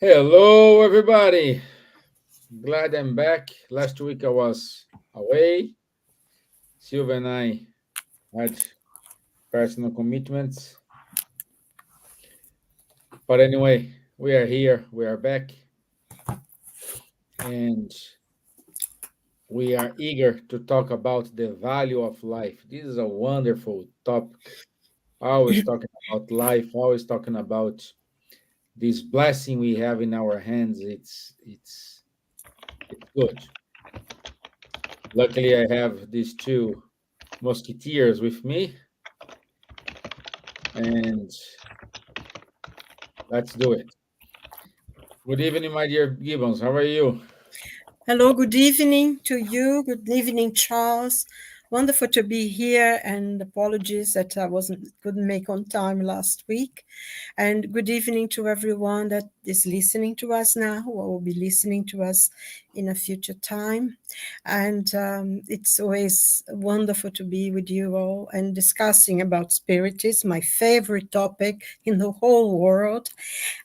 Hello, everybody. Glad I'm back. Last week I was away. Silvia and I had personal commitments. But anyway, we are here. We are back. And we are eager to talk about the value of life. This is a wonderful topic. Always talking about life, always talking about this blessing we have in our hands. It's good. Luckily, I have these two musketeers with me, and let's do it. Good evening, my dear Gibbons. How are you? Hello, good evening to you. Good evening, Charles. Wonderful to be here, and apologies that I couldn't make on time last week. And good evening to everyone that is listening to us now, or will be listening to us in a future time. And it's always wonderful to be with you all and discussing about spiritism, my favorite topic in the whole world.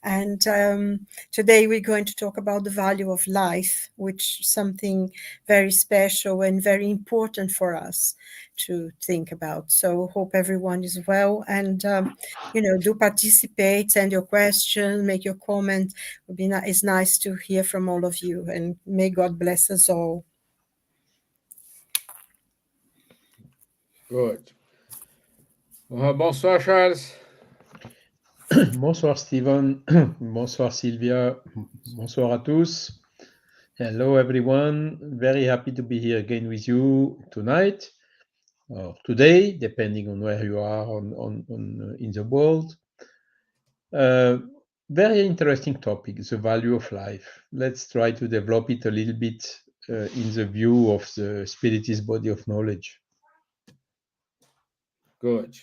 And today we're going to talk about the value of life, which is something very special and very important for us to think about. So hope everyone is well, and do participate, send your question, make your comment. It's nice to hear from all of you, and may God bless us all. Good. Bonsoir, Charles. Bonsoir Stevan, bonsoir Silvia, bonsoir à tous. Hello everyone, very happy to be here again with you tonight or today, depending on where you are in the world. Very interesting topic, the value of life. Let's try to develop it a little bit in the view of the Spiritist body of knowledge. Good.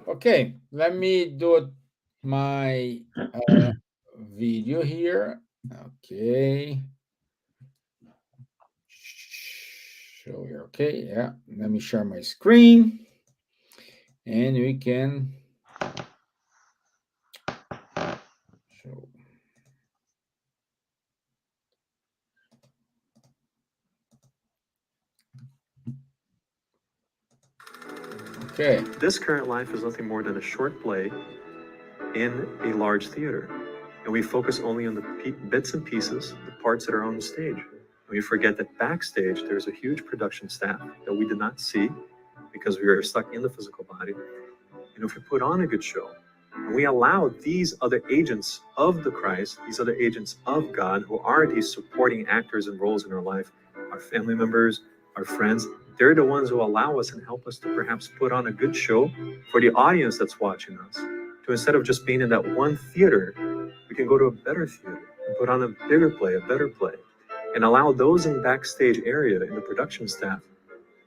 Okay, let me do my video here. Okay. Show here. Okay, yeah. Let me share my screen, and we can show. Okay. This current life is nothing more than a short play in a large theater. And we focus only on the bits and pieces, the parts that are on the stage. And we forget that backstage, there's a huge production staff that we did not see because we are stuck in the physical body. And if we put on a good show, and we allow these other agents of the Christ, these other agents of God, who are these supporting actors and roles in our life, our family members, our friends, they're the ones who allow us and help us to perhaps put on a good show for the audience that's watching us. To instead of just being in that one theater, we can go to a better theater and put on a bigger play, a better play, and allow those in the backstage area, in the production staff,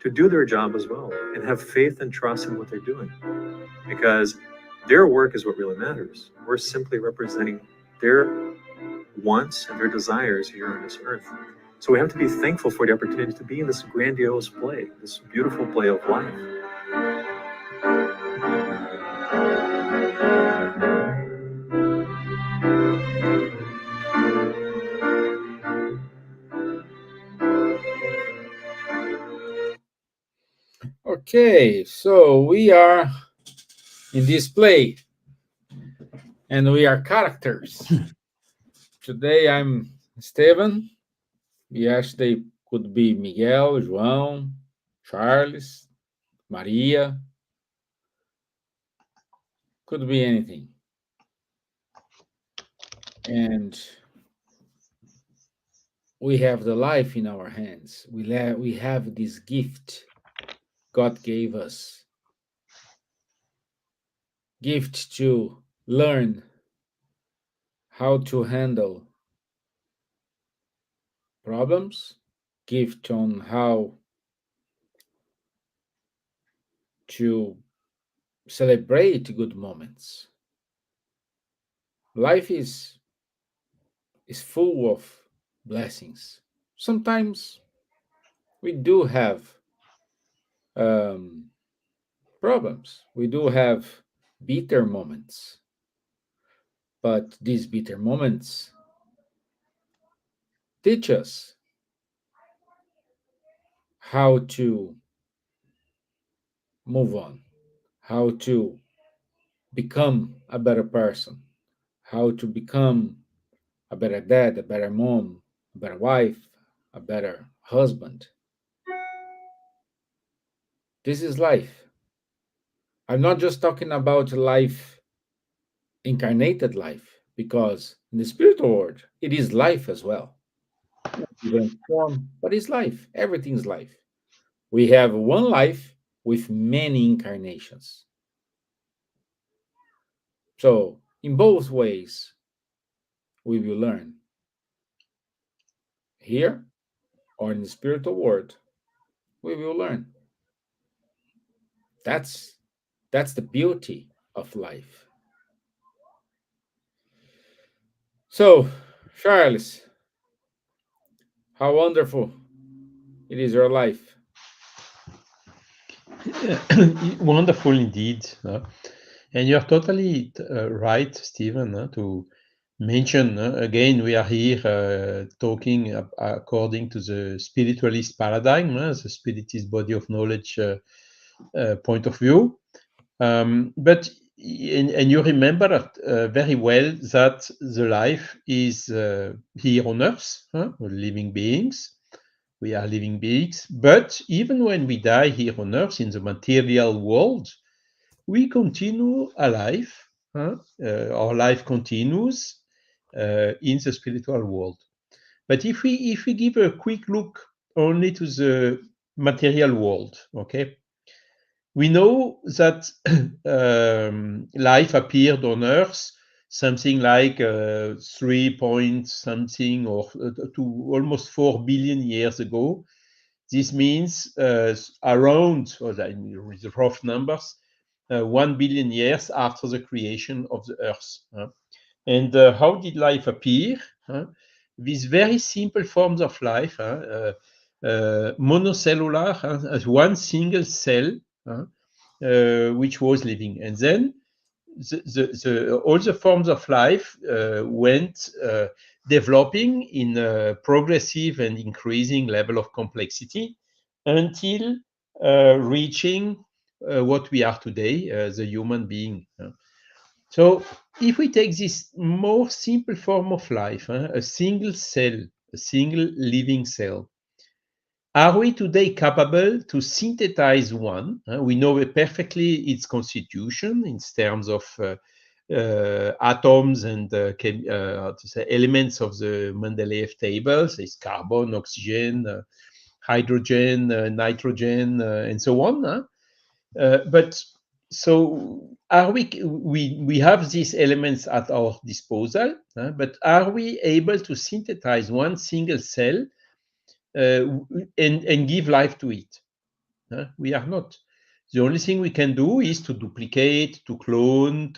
to do their job as well and have faith and trust in what they're doing. Because their work is what really matters. We're simply representing their wants and their desires here on this earth. So we have to be thankful for the opportunity to be in this grandiose play, this beautiful play of life. Okay, so we are in this play, and we are characters. Today I'm Stevan. Yesterday could be Miguel, João, Charles, Maria. Could be anything. And we have the life in our hands. We have this gift God gave us. Gift to learn how to handle problems, gift on how to celebrate good moments. Life is full of blessings. Sometimes we do have um, problems. We do have bitter moments, but these bitter moments teach us how to move on, how to become a better person, how to become a better dad, a better mom, a better wife, a better husband. This is life. I'm not just talking about life, incarnated life, because in the spiritual world, it is life as well. Different form, but it's life. Everything's life. We have one life with many incarnations. So, in both ways, we will learn here or in the spiritual world. We will learn. That's that's the beauty of life. So, Charles, how wonderful it is your life. Wonderful indeed. And you're totally right, Steven, to mention again, we are here talking according to the spiritualist paradigm, the spiritist body of knowledge point of view. But and you remember very well that the life is here on earth, living beings. We are living beings. But even when we die here on earth in the material world, we continue alive. Our life continues in the spiritual world. But if we give a quick look only to the material world, okay, we know that life appeared on Earth something like 3 point something or to almost 4 billion years ago. This means around, or with the rough numbers, 1 billion years after the creation of the Earth. And how did life appear? These very simple forms of life, monocellular, as one single cell, which was living. And then all the forms of life went developing in a progressive and increasing level of complexity until reaching what we are today, the human being. So if we take this more simple form of life, a single cell, a single living cell, are we today capable to synthesize one? We know perfectly its constitution in terms of atoms and elements of the Mendeleev tables. It's carbon, oxygen, hydrogen, nitrogen, and so on. But so are we have these elements at our disposal, but are we able to synthesize one single cell and give life to it? We are not. The only thing we can do is to duplicate, to clone,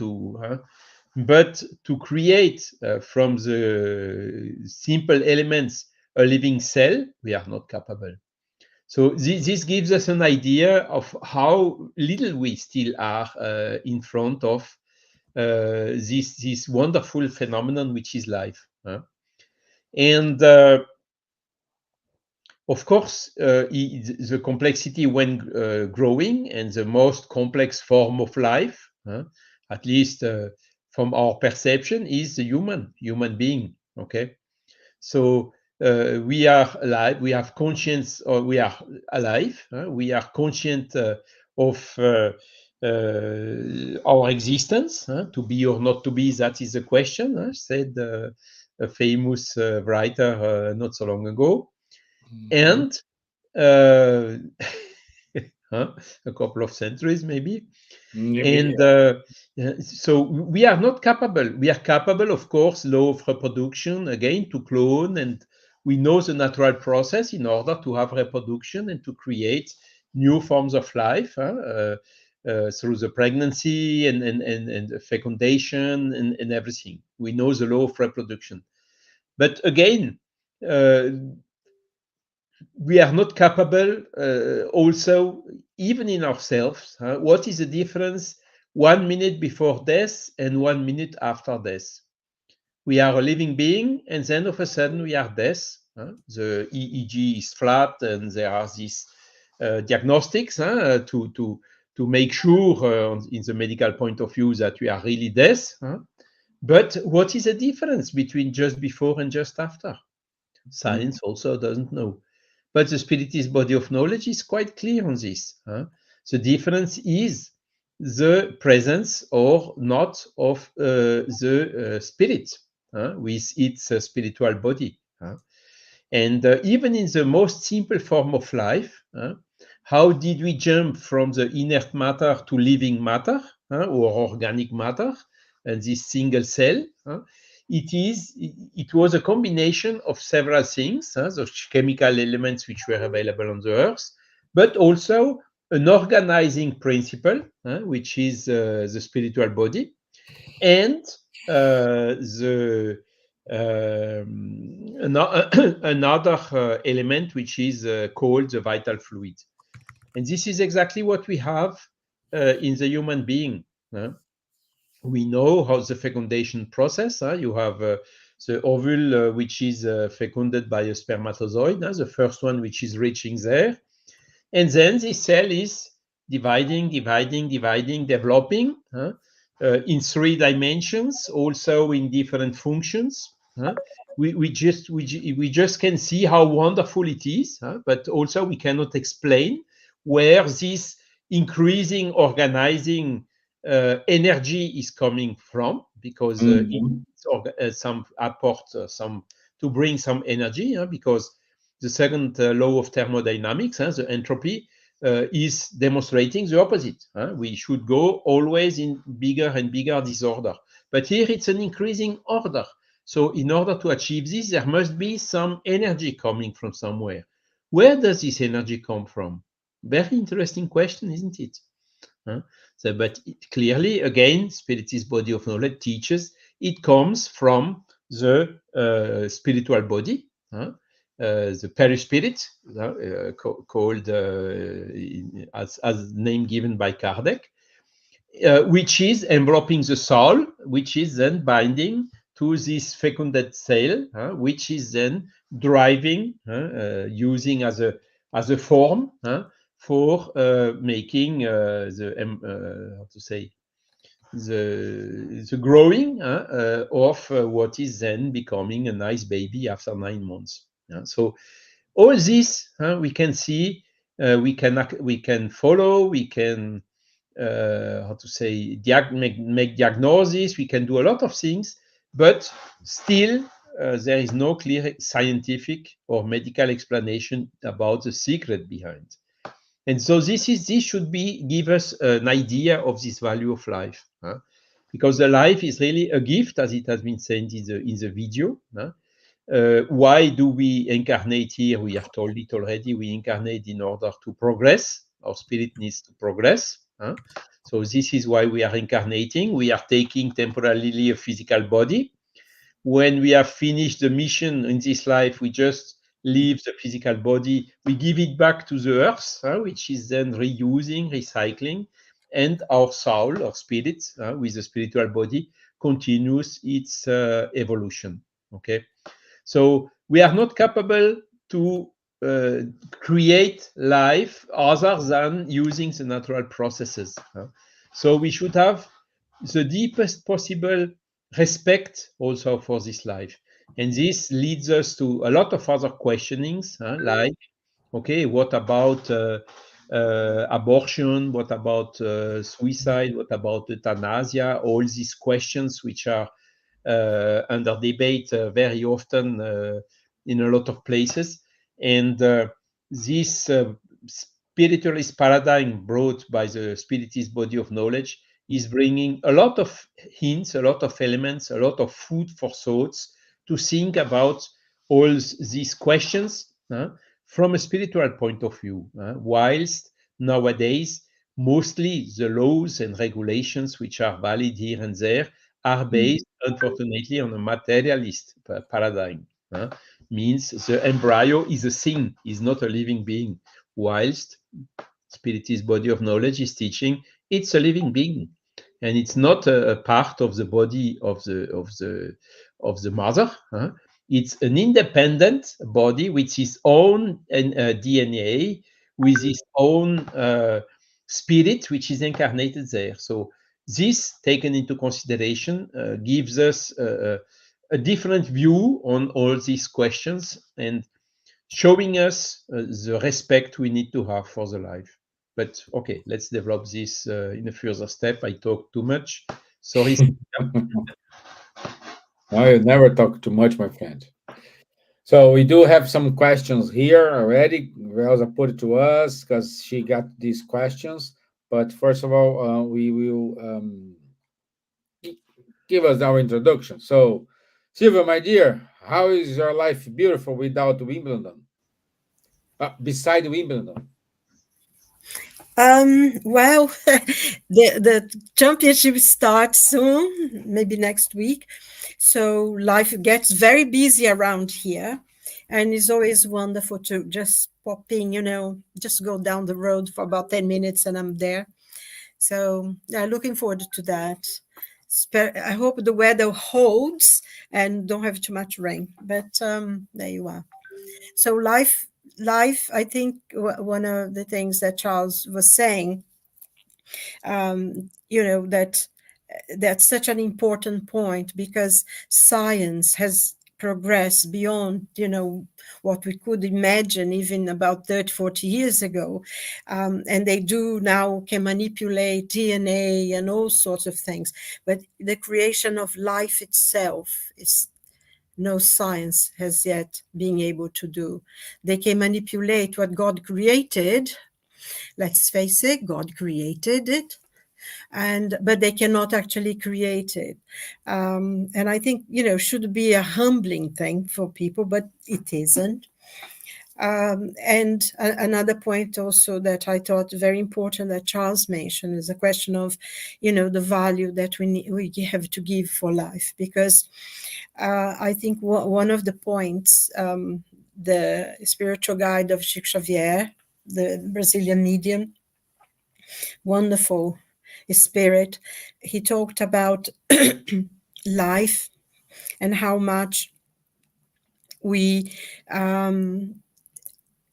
but to create from the simple elements a living cell, we are not capable. So this gives us an idea of how little we still are in front of this wonderful phenomenon which is life. And of course, the complexity when growing, and the most complex form of life, at least from our perception, is the human being. Okay, so we are alive. We have conscience, or we are alive. We are conscient of our existence. To be or not to be, that is the question. Said a famous writer not so long ago. Mhm. And uh, a couple of centuries maybe. Maybe. And so we are not capable. We are capable, of course, law of reproduction, again, to clone, and we know the natural process in order to have reproduction and to create new forms of life through the pregnancy and fecundation and everything. We know the law of reproduction. But again, we are not capable also, even in ourselves. What is the difference 1 minute before death and 1 minute after death? We are a living being, and then of a sudden we are death. The EEG is flat, and there are these diagnostics to make sure, in the medical point of view, that we are really deaf. But what is the difference between just before and just after? Science also doesn't know. But the Spiritist body of knowledge is quite clear on this. The difference is the presence or not of the spirit with its spiritual body. And even in the most simple form of life, how did we jump from the inert matter to living matter or organic matter and this single cell? It was a combination of several things, those chemical elements which were available on the earth, but also an organizing principle, which is the spiritual body, and another element which is called the vital fluid. And this is exactly what we have in the human being. We know how the fecundation process. You have the ovule, which is fecunded by a spermatozoid, the first one which is reaching there. And then this cell is dividing, developing in 3 dimensions, also in different functions. We just can see how wonderful it is, but also we cannot explain where this increasing organizing energy is coming from, because some apport some to bring some energy, because the second law of thermodynamics, the entropy, is demonstrating the opposite. We should go always in bigger and bigger disorder, but here it's an increasing order. So in order to achieve this, there must be some energy coming from somewhere. Where does this energy come from? Very interesting question, isn't it? But clearly, again, Spiritist body of knowledge teaches it comes from the spiritual body, the perispirit, called as name given by Kardec, which is enveloping the soul, which is then binding to this fecunded cell, which is then driving, using as a form for making the growing of what is then becoming a nice baby after 9 months. So all this we can see, we can follow, we can make diagnosis, we can do a lot of things, but still there is no clear scientific or medical explanation about the secret behind. And so this should give us an idea of this value of life, because the life is really a gift, as it has been said in the video. Why do we incarnate here? We have told it already. We incarnate in order to progress. Our spirit needs to progress. So this is why we are incarnating. We are taking temporarily a physical body. When we have finished the mission in this life, we just leave the physical body, we give it back to the earth, which is then reusing, recycling, and our soul, our spirit, with the spiritual body, continues its evolution. Okay, so we are not capable to create life other than using the natural processes. So we should have the deepest possible respect also for this life. And this leads us to a lot of other questionings, like, okay, what about abortion? What about suicide? What about euthanasia? All these questions which are under debate very often in a lot of places. And this spiritualist paradigm brought by the Spiritist body of knowledge is bringing a lot of hints, a lot of elements, a lot of food for thoughts to think about all these questions from a spiritual point of view, whilst nowadays mostly the laws and regulations which are valid here and there are based, unfortunately, on a materialist paradigm. Means the embryo is a thing, is not a living being, whilst Spiritist body of knowledge is teaching it's a living being, and it's not a part of the body of the mother. It's an independent body with its own DNA, with its own spirit, which is incarnated there. So this, taken into consideration, gives us a different view on all these questions and showing us the respect we need to have for the life. But okay, let's develop this in a further step. I talk too much. Sorry. No, you never talk too much, my friend. So we do have some questions here already. Elsa put it to us because she got these questions. But first of all, we will give us our introduction. So, Silvia, my dear, how is your life beautiful without Wimbledon? Beside Wimbledon? Well, the championship starts soon, maybe next week. So life gets very busy around here. And it's always wonderful to just pop in, just go down the road for about 10 minutes and I'm there. So yeah, looking forward to that. I hope the weather holds and don't have too much rain. But there you are. So life, I think one of the things that Charles was saying, that's such an important point because science has progressed beyond what we could imagine even about 30, 40 years ago, and they do now can manipulate DNA and all sorts of things, but the creation of life itself is no science has yet been able to do. They can manipulate what God created. Let's face it, God created it, but they cannot actually create it. And I think should be a humbling thing for people, but it isn't. And another point also that I thought very important that Charles mentioned is a question of the value that we have to give for life, because I think one of the points, the spiritual guide of Chico Xavier, the Brazilian medium, wonderful spirit, he talked about life and how much we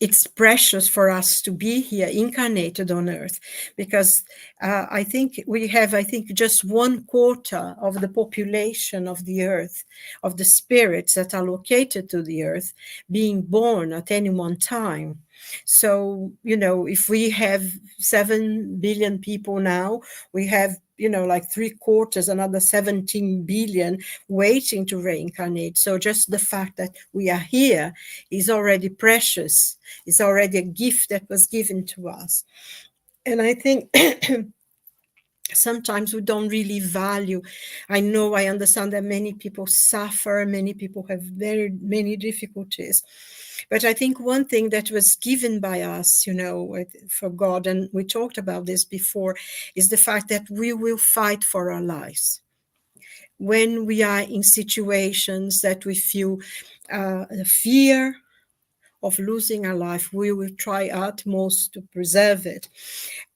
it's precious for us to be here incarnated on earth, because I think we have just 1/4 of the population of the earth, of the spirits that are located to the earth, being born at any one time. So if we have 7 billion people now, we have like 3/4, another 17 billion waiting to reincarnate. So just the fact that we are here is already precious. It's already a gift that was given to us. And I think sometimes we don't really value. I understand that many people suffer, many people have very many difficulties. But I think one thing that was given by us, for God, and we talked about this before, is the fact that we will fight for our lives. When we are in situations that we feel fear of losing our life, we will try utmost to preserve it.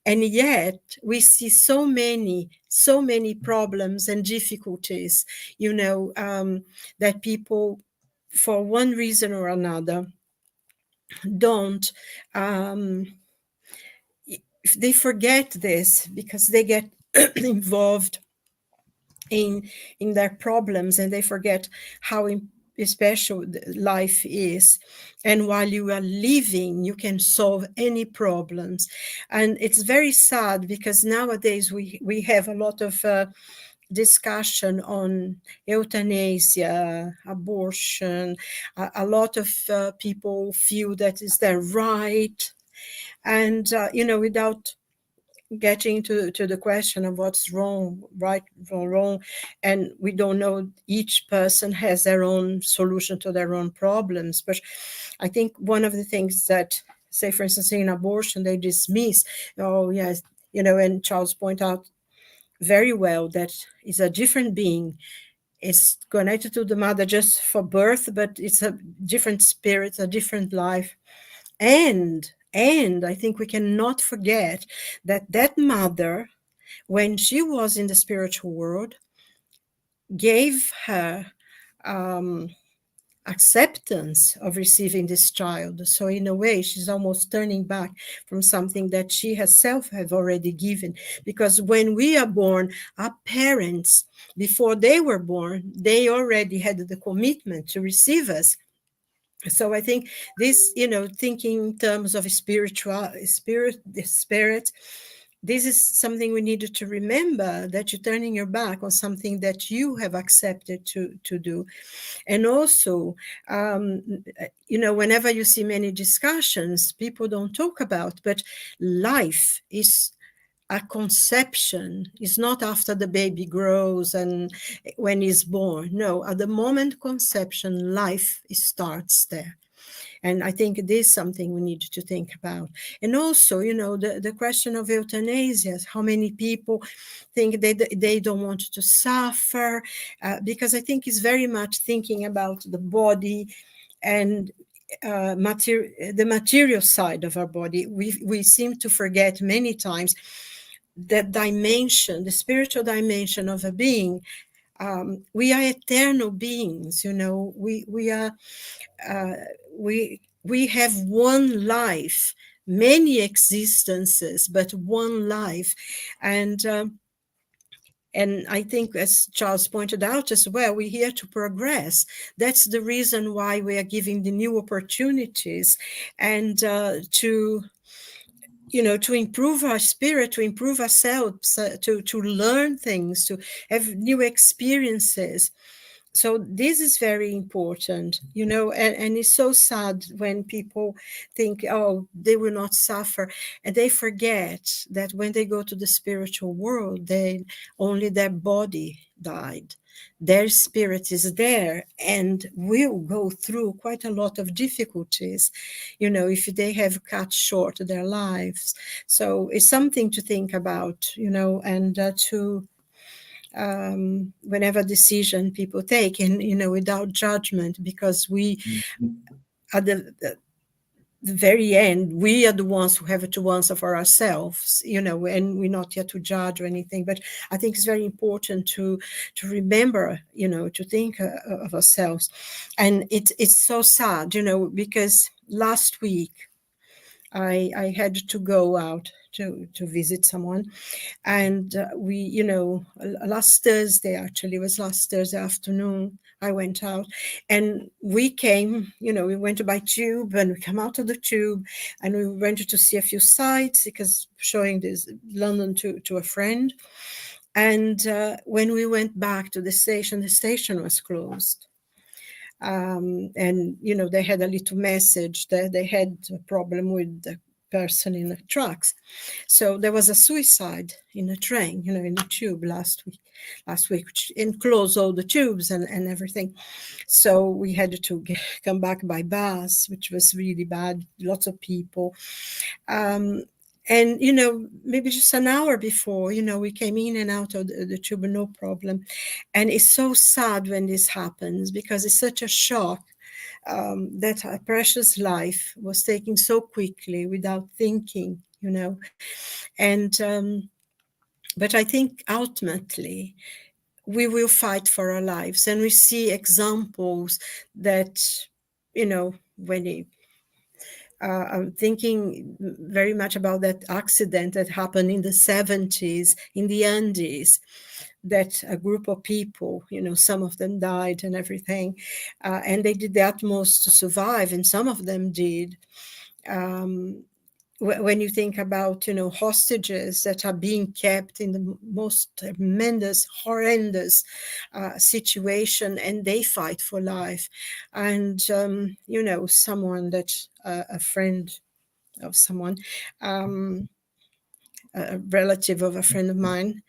And yet we see so many problems and difficulties, that people, for one reason or another, don't, they forget this because they get involved in their problems, and they forget how special life is. And while you are living, you can solve any problems. And it's very sad because nowadays we have a lot of discussion on euthanasia, abortion. A lot of people feel that is their right, and without getting to the question of what's wrong, right or wrong, and we don't know, each person has their own solution to their own problems. But I think one of the things that, say for instance, in abortion, they dismiss, oh yes, and Charles point out very well that it's a different being. It's connected to the mother just for birth, but it's a different spirit, a different life. And I think we cannot forget that mother, when she was in the spiritual world, gave her acceptance of receiving this child. So in a way, she's almost turning back from something that she herself have already given. Because when we are born, our parents, before they were born, they already had the commitment to receive us. So I think this, thinking in terms of the spirit, this is something we needed to remember, that you're turning your back on something that you have accepted to do. And also, whenever you see many discussions, people don't talk about, but life is a conception. Is not after the baby grows and when he's born. No, at the moment conception, life starts there. And I think it is something we need to think about. And also, the question of euthanasia, how many people think they don't want to suffer, because I think it's very much thinking about the body and the material side of our body. We seem to forget many times that dimension, the spiritual dimension of a being. We are eternal beings, we are we have one life, many existences, but one life. And I think, as Charles pointed out as well, we're here to progress. That's the reason why we are giving the new opportunities and to improve our spirit, to improve ourselves, to learn things, to have new experiences. So this is very important, and it's so sad when people think, oh, they will not suffer. And they forget that when they go to the spiritual world, only their body died. Their spirit is there and will go through quite a lot of difficulties, if they have cut short their lives. So it's something to think about, and to whenever decision people take, and without judgment, because we at the very end, we are the ones who have to answer for ourselves, and we're not here to judge or anything. But I think it's very important to remember, to think of ourselves. And it's so sad, because last week I had to go out to visit someone. And we, last Thursday, actually, it was last Thursday afternoon, I went out and we came, we went by tube and we come out of the tube and we went to see a few sites because showing this London to a friend. And when we went back to the station was closed. And, they had a little message that they had a problem with the person in the trucks. So there was a suicide in a train, in the tube last week, which enclosed all the tubes and everything. So we had to come back by bus, which was really bad, lots of people. And, maybe just an hour before, we came in and out of the tube, no problem. And it's so sad when this happens because it's such a shock. That a precious life was taken so quickly without thinking, And but I think ultimately we will fight for our lives, and we see examples that, when I'm thinking very much about that accident that happened in the 70s in the Andes, that a group of people, some of them died and everything, and they did the utmost to survive, and some of them did. When you think about, hostages that are being kept in the most tremendous, horrendous situation, and they fight for life. And, someone that, a friend of someone, a relative of a friend of mine,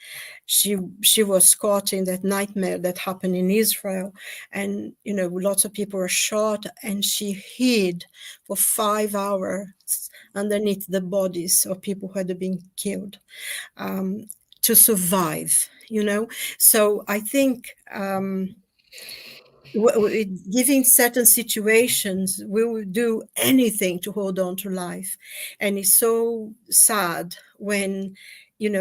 she was caught in that nightmare that happened in Israel, and lots of people were shot, and she hid for 5 hours underneath the bodies of people who had been killed, to survive. So I think given certain situations, we will do anything to hold on to life. And it's so sad when,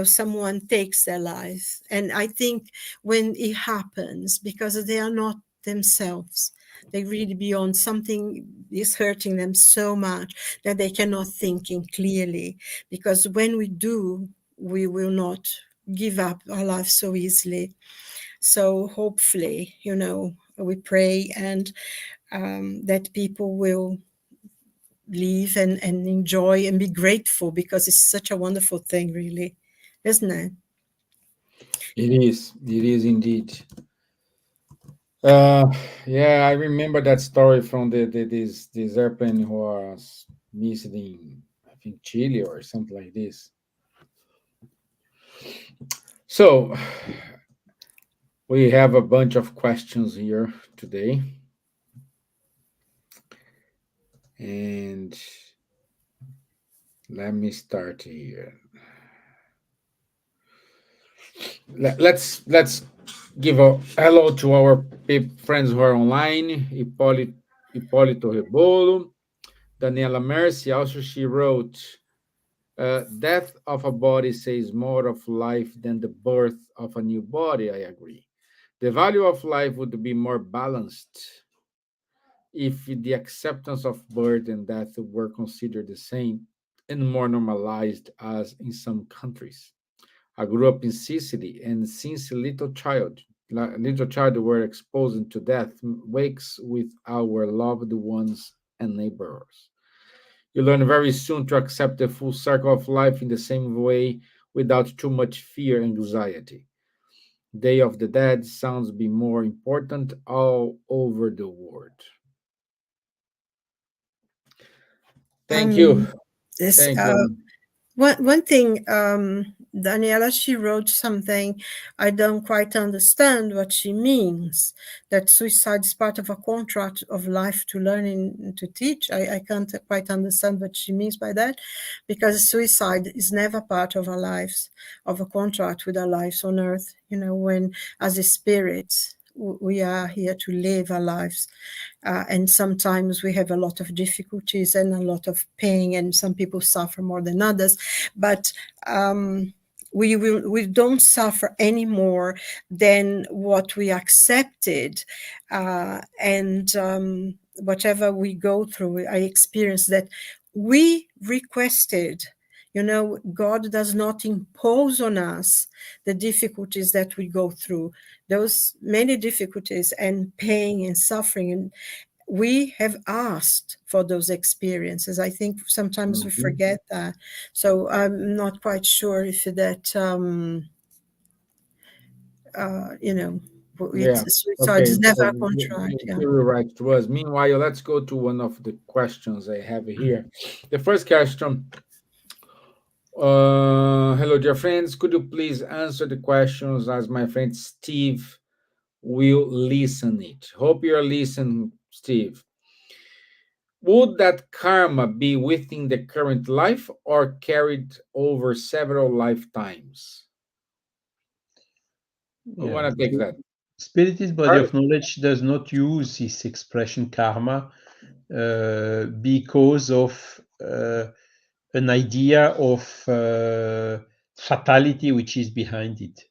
someone takes their life. And I think when it happens, because they are not themselves, They really beyond, something is hurting them so much that they cannot thinking clearly. Because when we do, we will not give up our life so easily. So hopefully, we pray, and that people will live and enjoy and be grateful, because it's such a wonderful thing, really, isn't it? It is. It is indeed. Uh, yeah, I remember that story from this airplane who was missed in, I think, Chile or something like this. So we have a bunch of questions here today, and let me start here. Let's give a hello to our friends who are online. Hipólito Rebolo, Daniela Mercy. Also, she wrote, "Death of a body says more of life than the birth of a new body." I agree. The value of life would be more balanced if the acceptance of birth and death were considered the same and more normalized as in some countries. I grew up in Sicily, and since little child were exposed to death, wakes with our loved ones and neighbors. You learn very soon to accept the full circle of life in the same way without too much fear and anxiety. Day of the Dead sounds be more important all over the world. Thank you. um this Thank you. One thing, Daniela, she wrote something. I don't quite understand what she means. That suicide is part of a contract of life to learn and to teach. I can't quite understand what she means by that, because suicide is never part of our lives, of a contract with our lives on earth. When as a spirit, we are here to live our lives. And sometimes we have a lot of difficulties and a lot of pain, and some people suffer more than others. But we don't suffer any more than what we accepted, and whatever we go through. I experienced that we requested. God does not impose on us the difficulties that we go through, those many difficulties and pain and suffering, and we have asked for those experiences. I think sometimes we Mhm. forget that. So I'm not quite sure if that, you know, Yeah. suicide Okay. is never So a contract. Yeah. you were right to us. Meanwhile, let's go to one of the questions I have here. The first question. Hello, dear friends. Could you please answer the questions as my friend Steve will listen it? Hope you're listening, Steve. Would that karma be within the current life or carried over several lifetimes? Who Yeah. want to take that? Spiritist body Carl? of knowledge does not use this expression karma because of an idea of fatality which is behind it.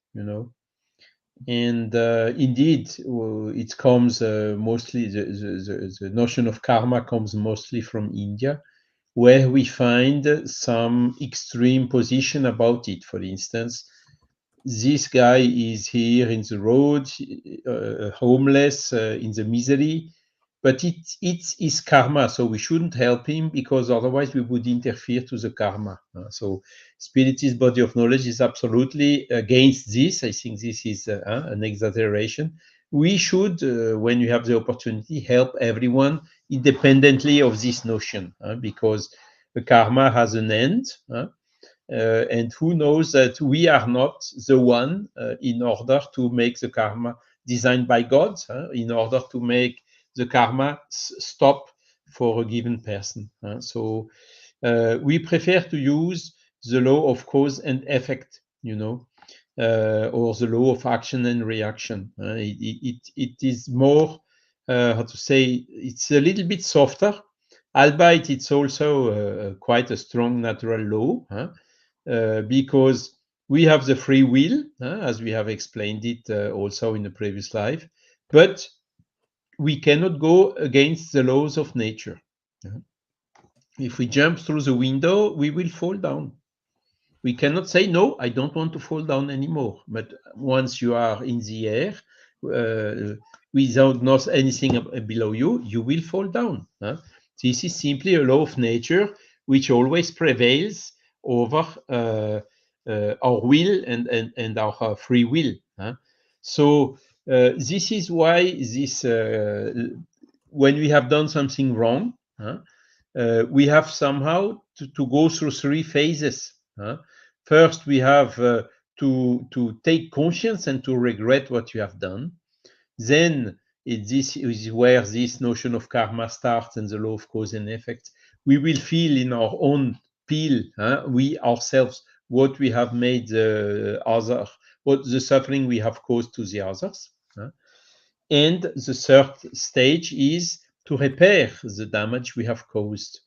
And indeed, it comes mostly, the notion of karma comes mostly from India, where we find some extreme position about it. For instance, this guy is here in the road, homeless, in the misery, but it's his karma, so we shouldn't help him because otherwise we would interfere to the karma. So spiritist body of knowledge is absolutely against this. I think this is an exaggeration. We should, when you have the opportunity, help everyone independently of this notion, because the karma has an end. And who knows that we are not the one in order to make the karma designed by God, in order to make the karma stop for a given person. So we prefer to use the law of cause and effect, or the law of action and reaction. It is more, how to say, it's a little bit softer, albeit it's also quite a strong natural law. Because we have the free will, as we have explained it also in the previous life, but we cannot go against the laws of nature. If we jump through the window, we will fall down. We cannot say, no, I don't want to fall down anymore. But once you are in the air, without not anything below you, you will fall down. This is simply a law of nature which always prevails over our will and our free will. So this is why this when we have done something wrong, we have somehow to go through three phases. First, we have to take conscience and to regret what you have done. Then this is where this notion of karma starts and the law of cause and effect. We will feel in our own pill, we ourselves, what we have made the other, what the suffering we have caused to the others. And the third stage is to repair the damage we have caused.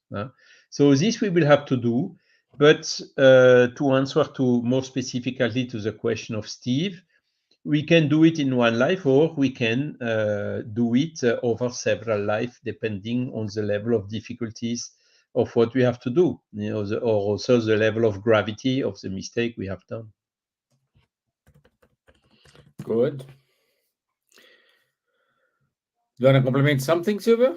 So this we will have to do. But to answer to more specifically to the question of Steve, we can do it in one life, or we can do it over several lives, depending on the level of difficulties of what we have to do, or also the level of gravity of the mistake we have done. Good. You want to compliment something, Silvia?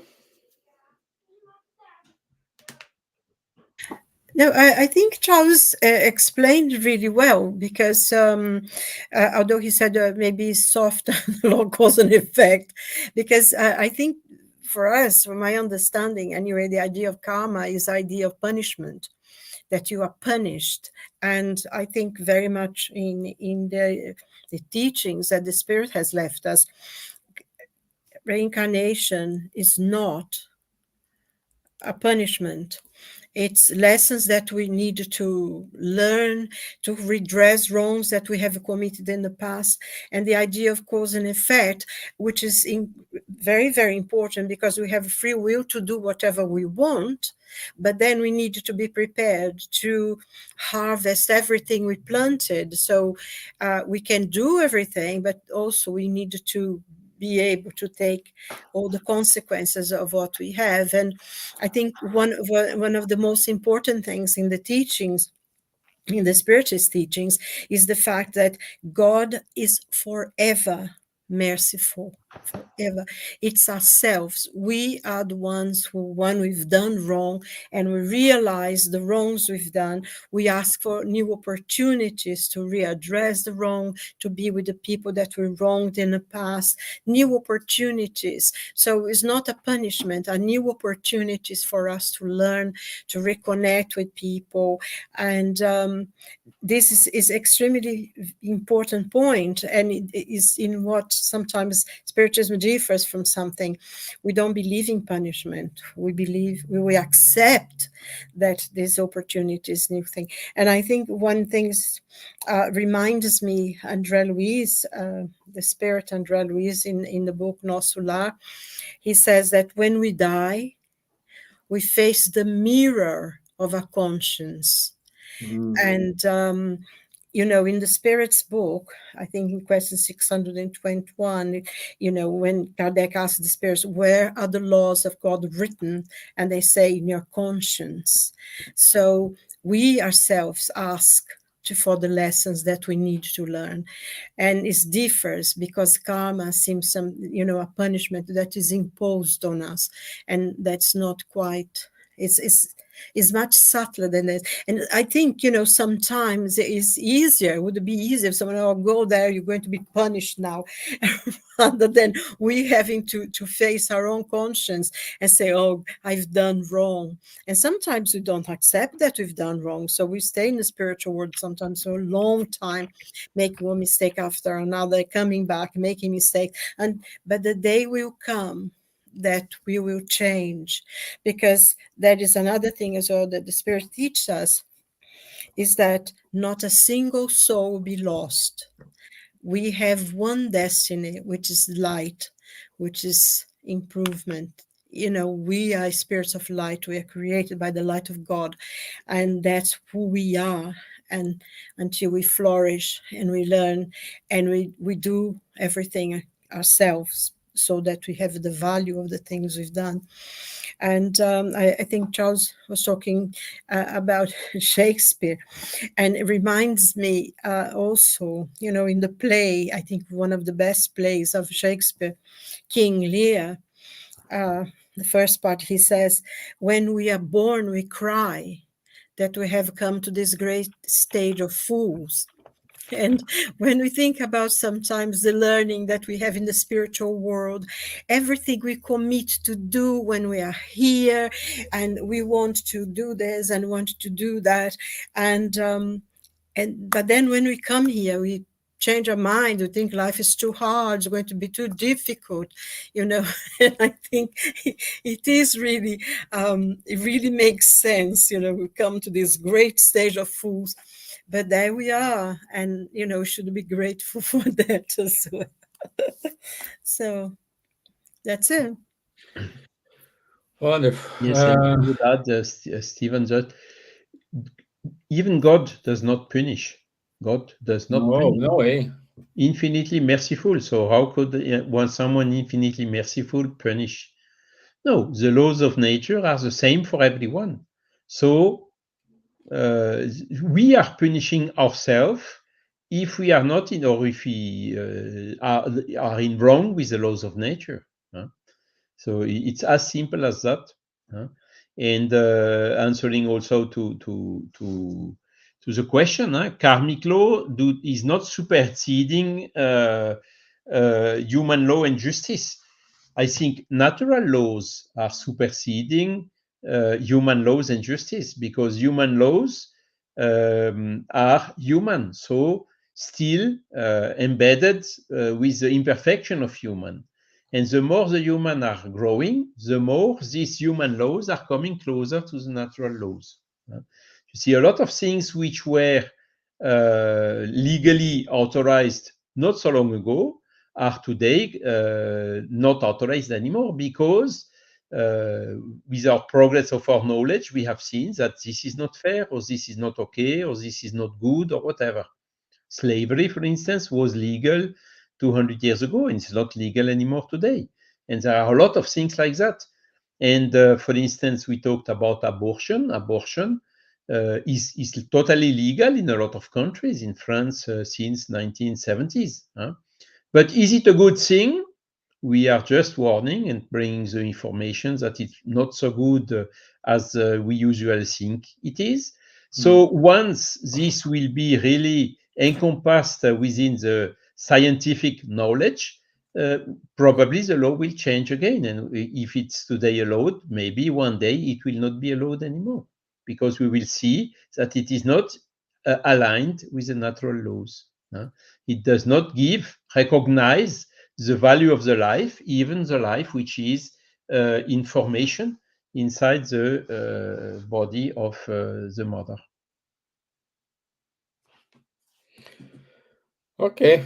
No, I think Charles explained really well, because although he said maybe soft law cause and effect, because I think for us, from my understanding anyway, the idea of karma is the idea of punishment, that you are punished. And I think very much in the teachings that the Spirit has left us, reincarnation is not a punishment. It's lessons that we need to learn, to redress wrongs that we have committed in the past. And the idea of cause and effect, which is very, very important, because we have free will to do whatever we want, but then we need to be prepared to harvest everything we planted. So we can do everything, but also we need to be able to take all the consequences of what we have. And I think one of the most important things in the teachings, in the Spiritist teachings, is the fact that God is forever merciful, forever. It's ourselves. We are the ones who, when we've done wrong and we realize the wrongs we've done, we ask for new opportunities to readdress the wrong, to be with the people that we wronged in the past, new opportunities. So it's not a punishment, a new opportunities for us to learn, to reconnect with people. And this is extremely important point, and it is in what sometimes Spiritism differs from something. We don't believe in punishment. We believe, we accept that this opportunity is new thing. And I think one thing reminds me, André Luiz, the Spirit André Luiz in the book Nosso Lar, he says that when we die, we face the mirror of our conscience. And in the Spirit's book, I think in question 621, when Kardec asked the spirits, where are the laws of God written? And they say, in your conscience. So we ourselves ask for the lessons that we need to learn. And it differs because karma seems a punishment that is imposed on us. And that's not quite, is much subtler than that. And I think, sometimes it's easier. It would be easier if someone, go there, you're going to be punished now, rather than we having to face our own conscience and say, oh, I've done wrong. And sometimes we don't accept that we've done wrong. So we stay in the spiritual world sometimes for a long time, making one mistake after another, coming back, making mistakes. But the day will come that we will change, because that is another thing as well that the Spirit teaches us, is that not a single soul will be lost. We have one destiny, which is light, which is improvement. We are spirits of light. We are created by the light of God, and that's who we are. And until we flourish and we learn and we do everything ourselves, so that we have the value of the things we've done. And I think Charles was talking about Shakespeare, and it reminds me also, in the play, I think one of the best plays of Shakespeare, King Lear, the first part, he says, when we are born, we cry that we have come to this great stage of fools. And when we think about sometimes the learning that we have in the spiritual world, everything we commit to do when we are here, and we want to do this and want to do that, but then when we come here, we change our mind. We think life is too hard, it's going to be too difficult, And I think it is really, it really makes sense. We come to this great stage of fools, but there we are, and should be grateful for that as well. So that's it. Wonderful. Yes, and I would add, Stevan, that even God does not punish. God does not punish. No way. Infinitely merciful. So how could someone infinitely merciful punish? No, the laws of nature are the same for everyone. So we are punishing ourselves if we are not in, or if we are in wrong with the laws of nature. So it's as simple as that. And answering also to the question, karmic law is not superseding human law and justice. I think natural laws are superseding human laws and justice, because human laws are human, so still embedded with the imperfection of human. And the more the human are growing, the more these human laws are coming closer to the natural laws. You see, a lot of things which were legally authorized not so long ago are today not authorized anymore, because with our progress of our knowledge, we have seen that this is not fair, or this is not okay, or this is not good, or whatever. Slavery, for instance, was legal 200 years ago, and it's not legal anymore today. And there are a lot of things like that. And for instance, we talked about abortion. Abortion is totally legal in a lot of countries, in France since 1970s. But is it a good thing? We are just warning and bringing the information that it's not so good as we usually think it is. So once this will be really encompassed within the scientific knowledge, probably the law will change again. And if it's today allowed, maybe one day it will not be allowed anymore, because we will see that it is not aligned with the natural laws. It does not recognize the value of the life, even the life which is information inside the body of the mother. Okay,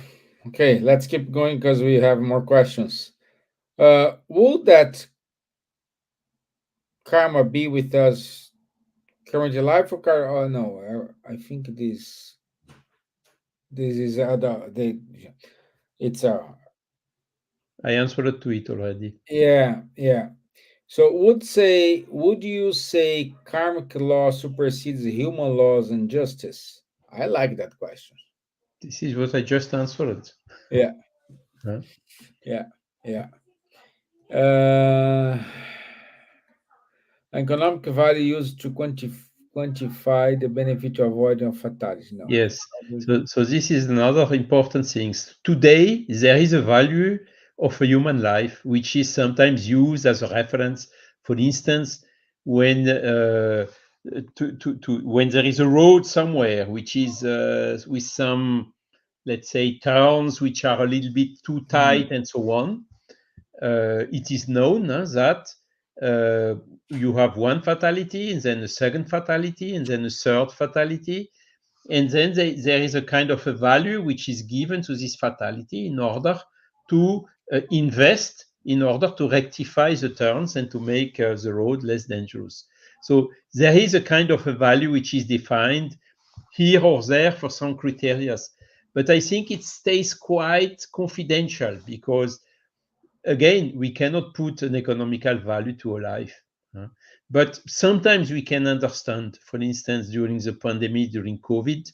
let's keep going because we have more questions. Would that karma be with us currently life or oh no, I think this is it's I answered to it already. yeah. So would you say karmic law supersedes human laws and justice? I like that question. This is what I just answered. Yeah. Huh? Yeah. Economic value used to quantify the benefit of avoiding fatalities. No. Yes. So this is another important thing. Today, there is a value of a human life, which is sometimes used as a reference. For instance, when when there is a road somewhere which is with some, let's say, turns which are a little bit too tight and so on, it is known that you have one fatality, and then a second fatality, and then a third fatality. And then there is a kind of a value which is given to this fatality in order to invest, in order to rectify the turns and to make the road less dangerous. So there is a kind of a value which is defined here or there for some criteria. But I think it stays quite confidential, because again, we cannot put an economical value to a life. But sometimes we can understand, for instance, during the pandemic, during COVID,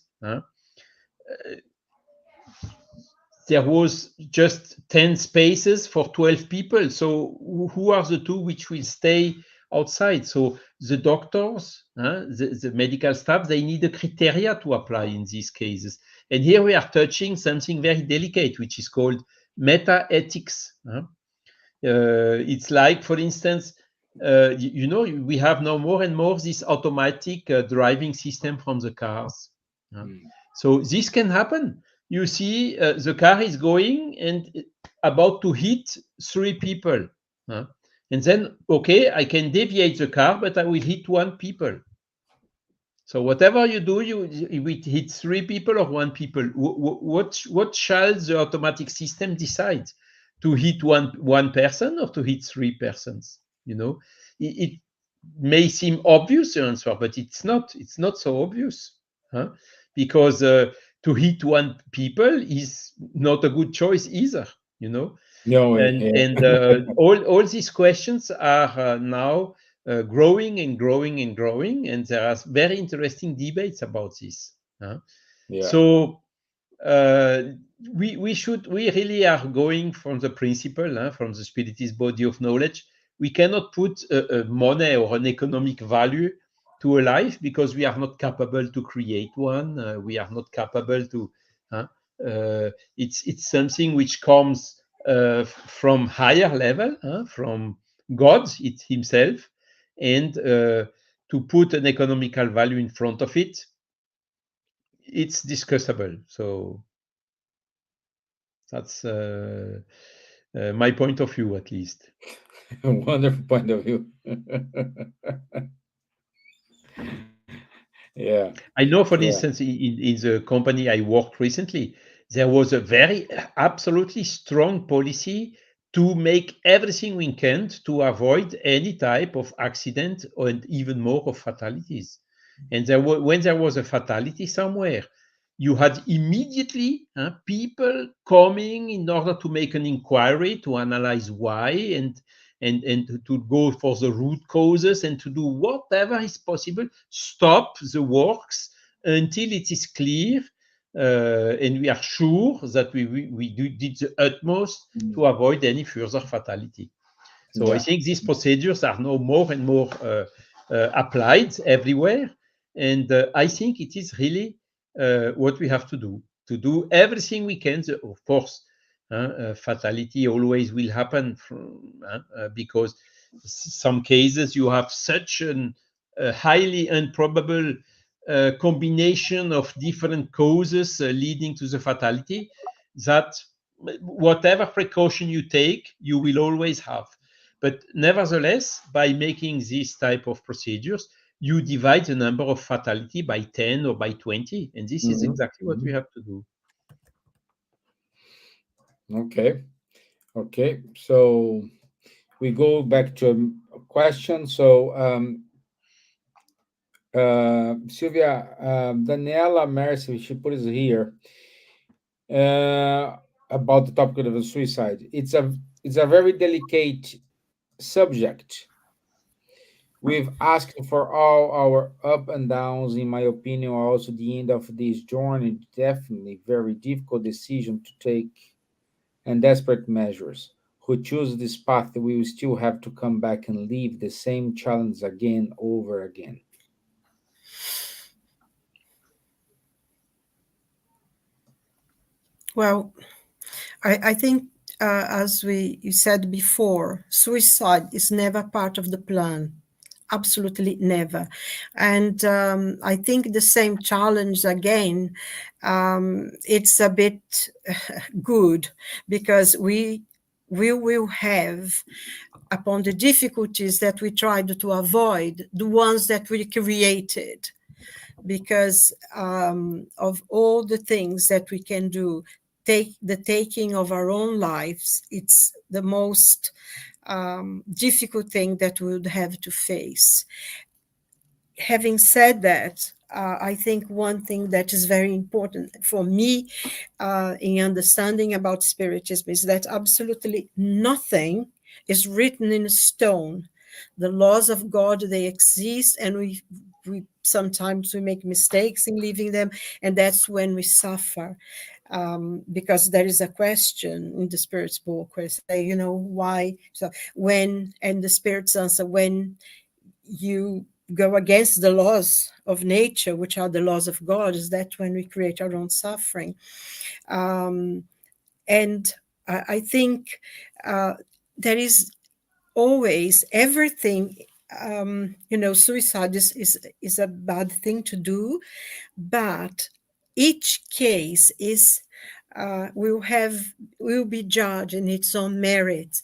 there was just 10 spaces for 12 people. So who are the two which will stay outside? So the doctors, the medical staff, they need a criteria to apply in these cases. And here we are touching something very delicate, which is called meta-ethics. It's like, for instance, we have now more and more this automatic driving system from the cars. So this can happen. You see, the car is going and about to hit 3 people. And then, okay, I can deviate the car, but I will hit 1 people. So whatever you do, you will hit 3 people or 1 people. What shall the automatic system decide? To hit one person or to hit 3 persons? It may seem obvious, the answer, but it's not. It's not so obvious, because to hit 1 people is not a good choice either. No, And all these questions are now growing and growing and growing, and there are very interesting debates about this. So we really are going from the principle, from the spiritist body of knowledge. We cannot put a money or an economic value to a life because we are not capable to create one. We are not capable to. It's something which comes from higher level, from God himself, and to put an economical value in front of it, it's discussable. So that's my point of view, at least. Wonderful point of view. Yeah. I know, for instance, in the company I worked recently, there was a very absolutely strong policy to make everything we can to avoid any type of accident and even more of fatalities. And when there was a fatality somewhere, you had immediately people coming in order to make an inquiry, to analyze why, and to go for the root causes and to do whatever is possible, stop the works until it is clear, and we are sure that we did the utmost to avoid any further fatality. So I think these procedures are now more and more applied everywhere, and I think it is really what we have to do everything we can. Of course, fatality always will happen because some cases you have such a highly improbable combination of different causes leading to the fatality that whatever precaution you take, you will always have. But nevertheless, by making these type of procedures, you divide the number of fatality by 10 or by 20, and this is exactly what we have to do. Okay. So we go back to a question. So Silvia, Daniela Mercy, she put it here about the topic of suicide. It's a very delicate subject. We've asked for all our up and downs, in my opinion, also the end of this journey. Definitely very difficult decision to take and desperate measures. Who choose this path will still have to come back and live the same challenge again over again. Well, I think, as you said before, suicide is never part of the plan. Absolutely never. And I think the same challenge again, it's a bit good because we will have, upon the difficulties that we tried to avoid, the ones that we created. Because of all the things that we can do, the taking of our own lives, it's the most difficult thing that we would have to face. having said that, I think one thing that is very important for me in understanding about spiritism is that absolutely nothing is written in stone. The laws of God, they exist, and we sometimes we make mistakes in living them, and that's when we suffer. Because there is a question in the Spirit's book where say, why? So when, and the Spirit's answer, when you go against the laws of nature, which are the laws of God, is that when we create our own suffering. And I think there is always everything. Suicide is a bad thing to do, but each case is will be judged in its own merits.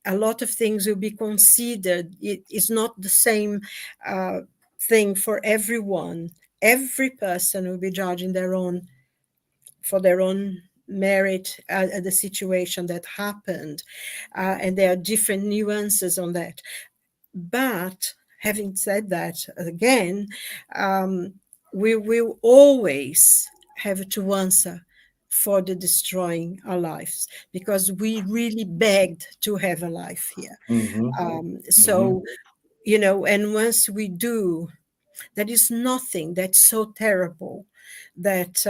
A lot of things will be considered. It is not the same thing for everyone. Every person will be judged in for their own merit at the situation that happened, and there are different nuances on that. But having said that, again, we will always have to answer for the destroying our lives, because we really begged to have a life here. So, and once we do, there is nothing that's so terrible that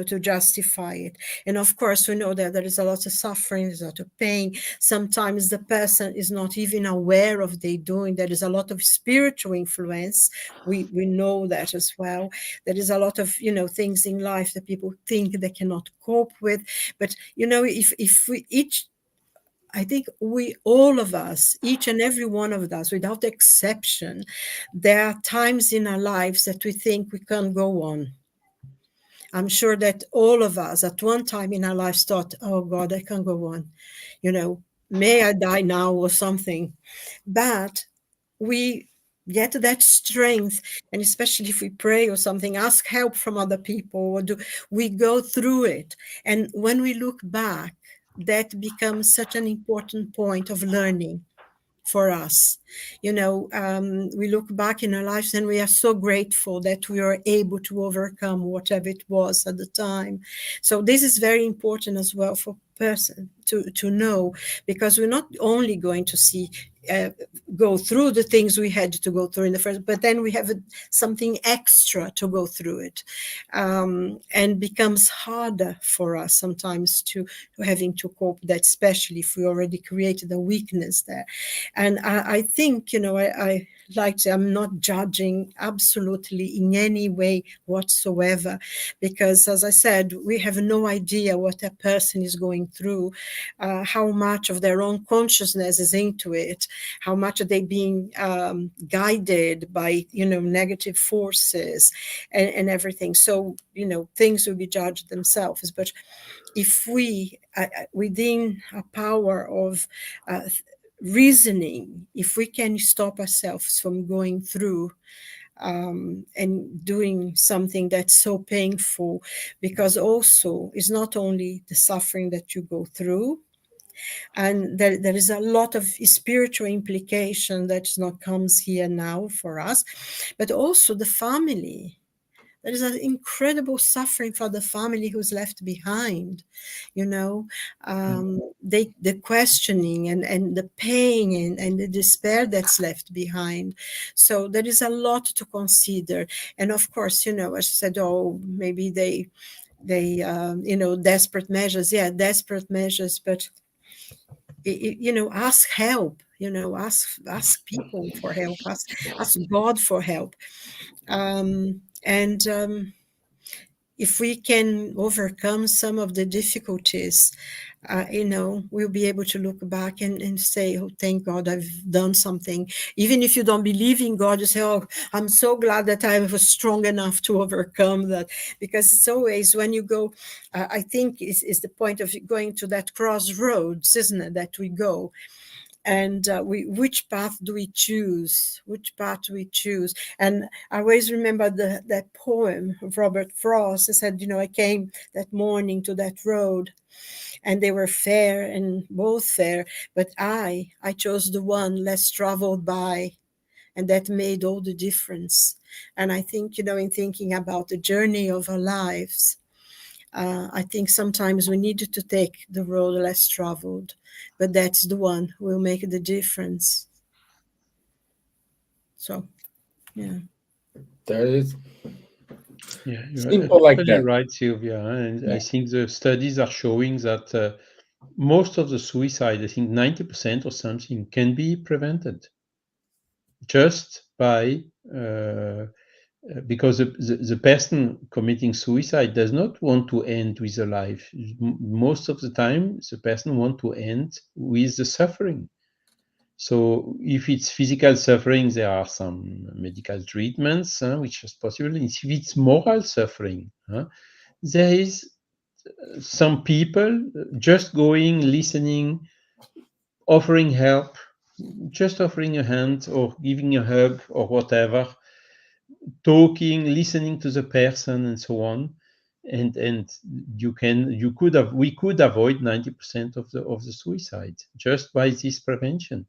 to justify it. And of course, we know that there is a lot of suffering, there's a lot of pain. Sometimes the person is not even aware of they doing. There is a lot of spiritual influence. We know that as well. There is a lot of things in life that people think they cannot cope with. But if we each, I think we, all of us, each and every one of us, without exception, there are times in our lives that we think we can't go on. I'm sure that all of us at one time in our lives thought, oh God, I can't go on. May I die now or something. But we get that strength, and especially if we pray or something, ask help from other people, or we go through it. And when we look back, that becomes such an important point of learning for us. We look back in our lives and we are so grateful that we are able to overcome whatever it was at the time. So this is very important as well for person to know, because we're not only going to see go through the things we had to go through in the first, but then we have something extra to go through it, and becomes harder for us sometimes to having to cope that, especially if we already created a weakness there. And I think I like to, I'm not judging absolutely in any way whatsoever, because as I said, we have no idea what a person is going through, how much of their own consciousness is into it, how much are they being guided by negative forces and everything. So things will be judged themselves. But if we within a power of reasoning, if we can stop ourselves from going through and doing something that's so painful, because also it's not only the suffering that you go through, and there is a lot of spiritual implication that not comes here now for us, but also the family. There is an incredible suffering for the family who's left behind, the questioning and the pain and the despair that's left behind. So there is a lot to consider. And of course, as I said, maybe they desperate measures. Yeah, desperate measures, but ask help, ask people for help, ask God for help. And if we can overcome some of the difficulties, we'll be able to look back and say, oh, thank God I've done something. Even if you don't believe in God, you say, oh, I'm so glad that I was strong enough to overcome that. Because it's always when you go, I think is the point of going to that crossroads, isn't it, that we go. And which path do we choose? Which path do we choose? And I always remember that poem of Robert Frost. It said, I came that morning to that road, and they were fair and both fair, but I chose the one less traveled by, and that made all the difference. And I think, in thinking about the journey of our lives, I think sometimes we need to take the road less traveled, but that's the one who will make the difference. So, yeah. There is Yeah, you're simple like totally that. right, Silvia. And I Yeah. think the studies are showing that most of the suicide, I think 90% or something, can be prevented just by because the person committing suicide does not want to end with a life. Most of the time, the person want to end with the suffering. So if it's physical suffering, there are some medical treatments which is possible. If it's moral suffering, there is some people just going, listening, offering help, just offering a hand or giving a hug or whatever, talking, listening to the person, and so on. And we could avoid 90% of the suicide just by this prevention,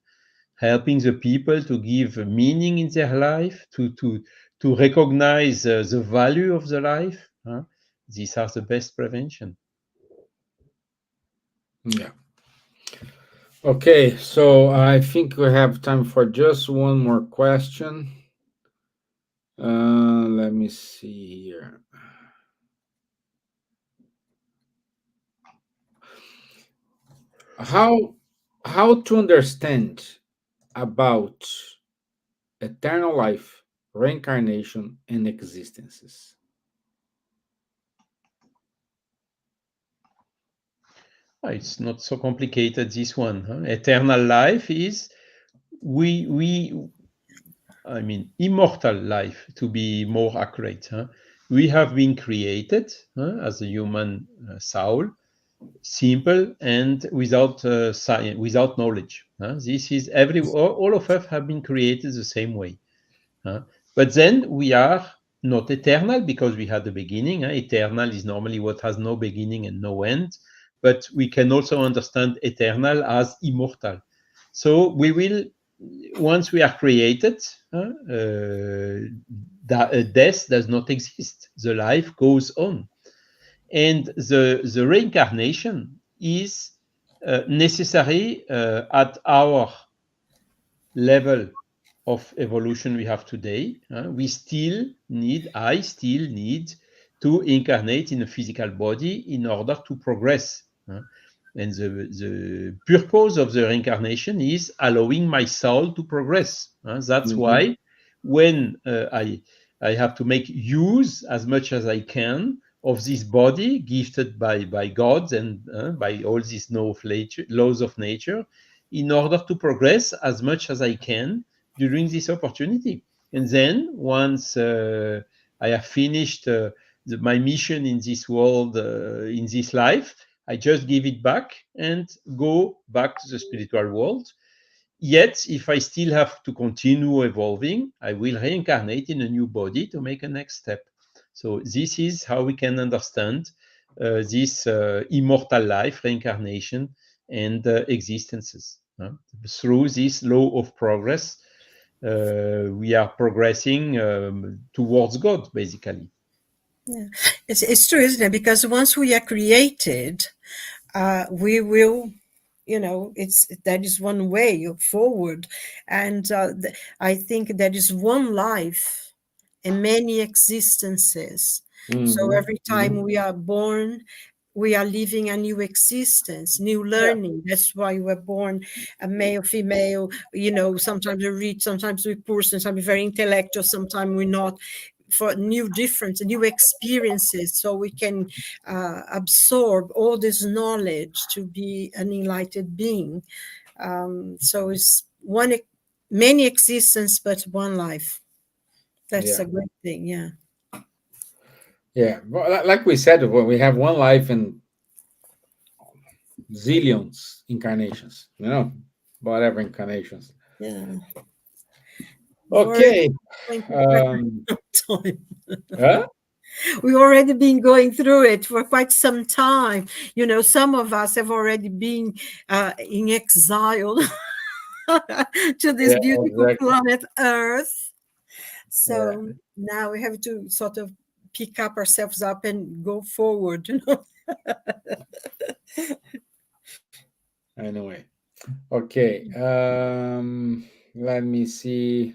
helping the people to give meaning in their life, to recognize the value of the life. These are the best prevention. Yeah. Okay, so I think we have time for just one more question. Let me see here. How how to understand about eternal life, reincarnation, and existences? It's not so complicated, this one. Eternal life is we I mean immortal life, to be more accurate. We have been created as a human soul, simple and without science, without knowledge. This is all of us have been created the same way. huh? But then we are not eternal because we had a beginning. Eternal is normally what has no beginning and no end. But we can also understand eternal as immortal. So we will, once we are created, death does not exist. The life goes on. And the reincarnation is necessary at our level of evolution we have today. I still need to incarnate in a physical body in order to progress. And the purpose of the reincarnation is allowing my soul to progress. That's why when I have to make use as much as I can of this body gifted by God and by all these laws of nature, in order to progress as much as I can during this opportunity. And then once I have finished my mission in this world, in this life, I just give it back and go back to the spiritual world. Yet, if I still have to continue evolving, I will reincarnate in a new body to make a next step. So this is how we can understand this immortal life, reincarnation, and existences. Through this law of progress, we are progressing towards God, basically. Yeah, it's true, isn't it? Because once we are created, we will, it's that is one way forward, and I think that is one life and many existences. So every time we are born, we are living a new existence, new learning. That's why we're born a male, female, sometimes we're rich, sometimes we're poor, sometimes we're very intellectual, sometimes we're not, for new difference, new experiences, so we can absorb all this knowledge to be an enlightened being. So it's many existence, but one life. That's Yeah. a great thing. Yeah. Yeah. Well, like we said, when we have one life and zillions incarnations, whatever incarnations. Yeah. Okay. Time. Huh? We've already been going through it for quite some time. Some of us have already been in exile. to this Yeah, beautiful exactly. planet Earth. Yeah, So now we have to sort of pick up ourselves up and go forward, you know. anyway. Okay. Let me see.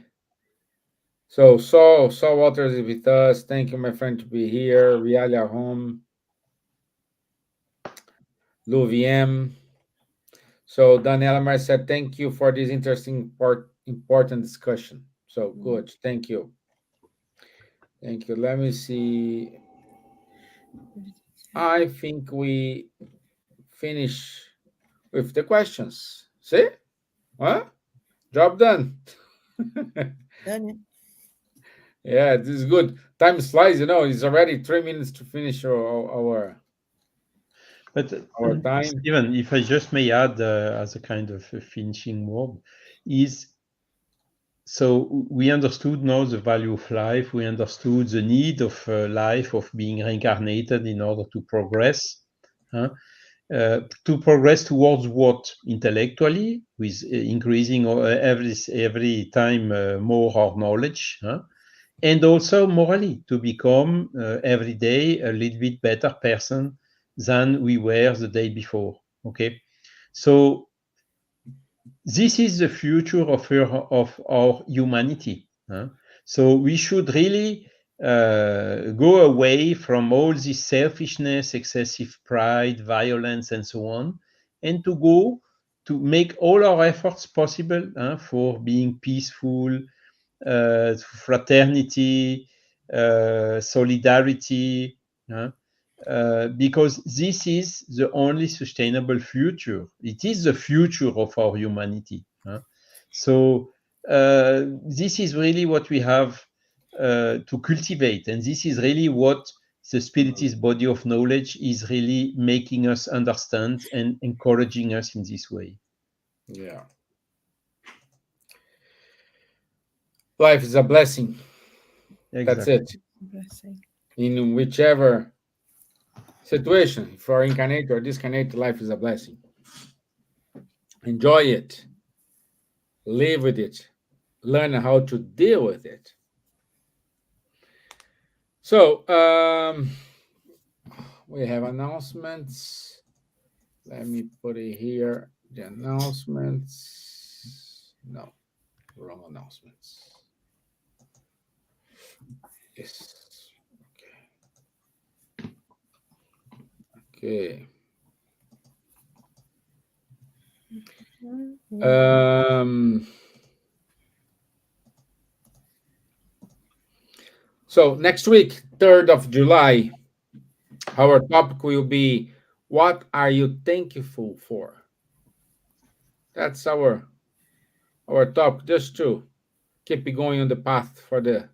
So Saul Walters is with us. Thank you, my friend, to be here. Rialia home. Luviem. So Daniela Mar said, thank you for this interesting important discussion. So good. Thank you. Thank you. Let me see. I think we finish with the questions. See? Huh? Job done. Then, Yeah, this is good. Time flies, it's already 3 minutes to finish But our time. Steven, if I just may add as a kind of a finishing word, is so we understood now the value of life. We understood the need of life, of being reincarnated in order to progress. Huh? To progress towards what intellectually, with increasing every time more our knowledge, huh? And also morally, to become every day a little bit better person than we were the day before. Okay, so this is the future of our humanity. Huh? So we should really go away from all this selfishness, excessive pride, violence, and so on, and to go to make all our efforts possible for being peaceful, fraternity, solidarity. Because this is the only sustainable future. It is the future of our humanity. So this is really what we have to cultivate, and this is really what the Spiritist body of knowledge is really making us understand and encouraging us in this way. Yeah. Life is a blessing. That's Exactly. it. In whichever situation, if you're incarnate or discarnate, life is a blessing. Enjoy it. Live with it. Learn how to deal with it. So, we have announcements. Let me put it here. The announcements. No, wrong announcements. Yes. Okay. So next week, 3rd of July, our topic will be, what are you thankful for? That's our topic, just to keep it going on the path for the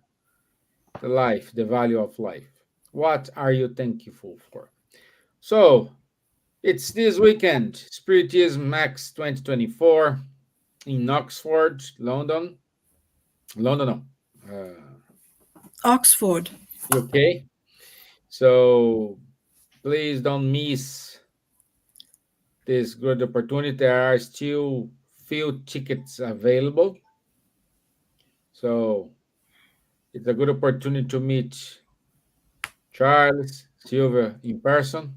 life, the value of life. What are you thankful for? So it's this weekend, Spiritism Max 2024 in Oxford, London. London, no, Oxford. UK. So please don't miss this good opportunity. There are still few tickets available. So it's a good opportunity to meet Charles, Silvia in person.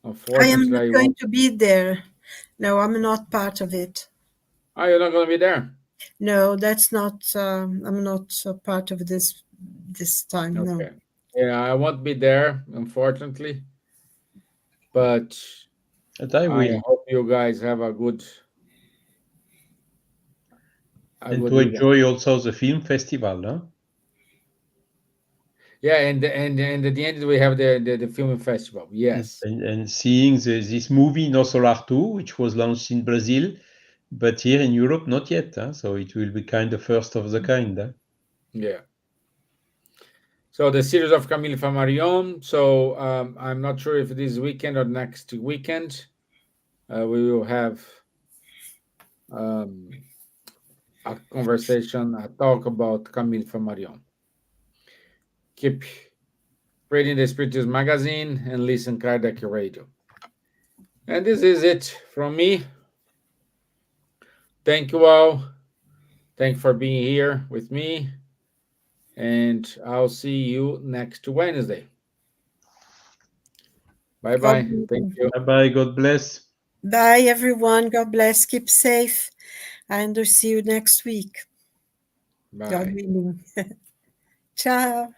I am Unfortunately, not I going won't. to be there. No, I'm not part of it. Oh, you're not going to be there? No, that's not. I'm not part of this time. No. Okay. Yeah, I won't be there, unfortunately. But But I I will. hope you guys have a And good to event. enjoy also the film festival. Huh? Yeah, and at the end we have the film festival. Yes. And seeing this movie No Solar 2, which was launched in Brazil, but here in Europe, not yet. Huh? So it will be kind of first of the kind. Huh? Yeah. So the series of Camille Flammarion. So I'm not sure if this weekend or next weekend we will have um, a conversation, a talk about Camille Flammarion. Keep reading the Spiritus magazine and listen Kardec radio. And this is it from me. Thank you all. Thank you for being here with me. And I'll see you next Wednesday. Bye God, bye. Thank you. Bye bye. God bless. bye, everyone. God bless. Keep safe. And we'll see you next week. God Bye. willing. Ciao.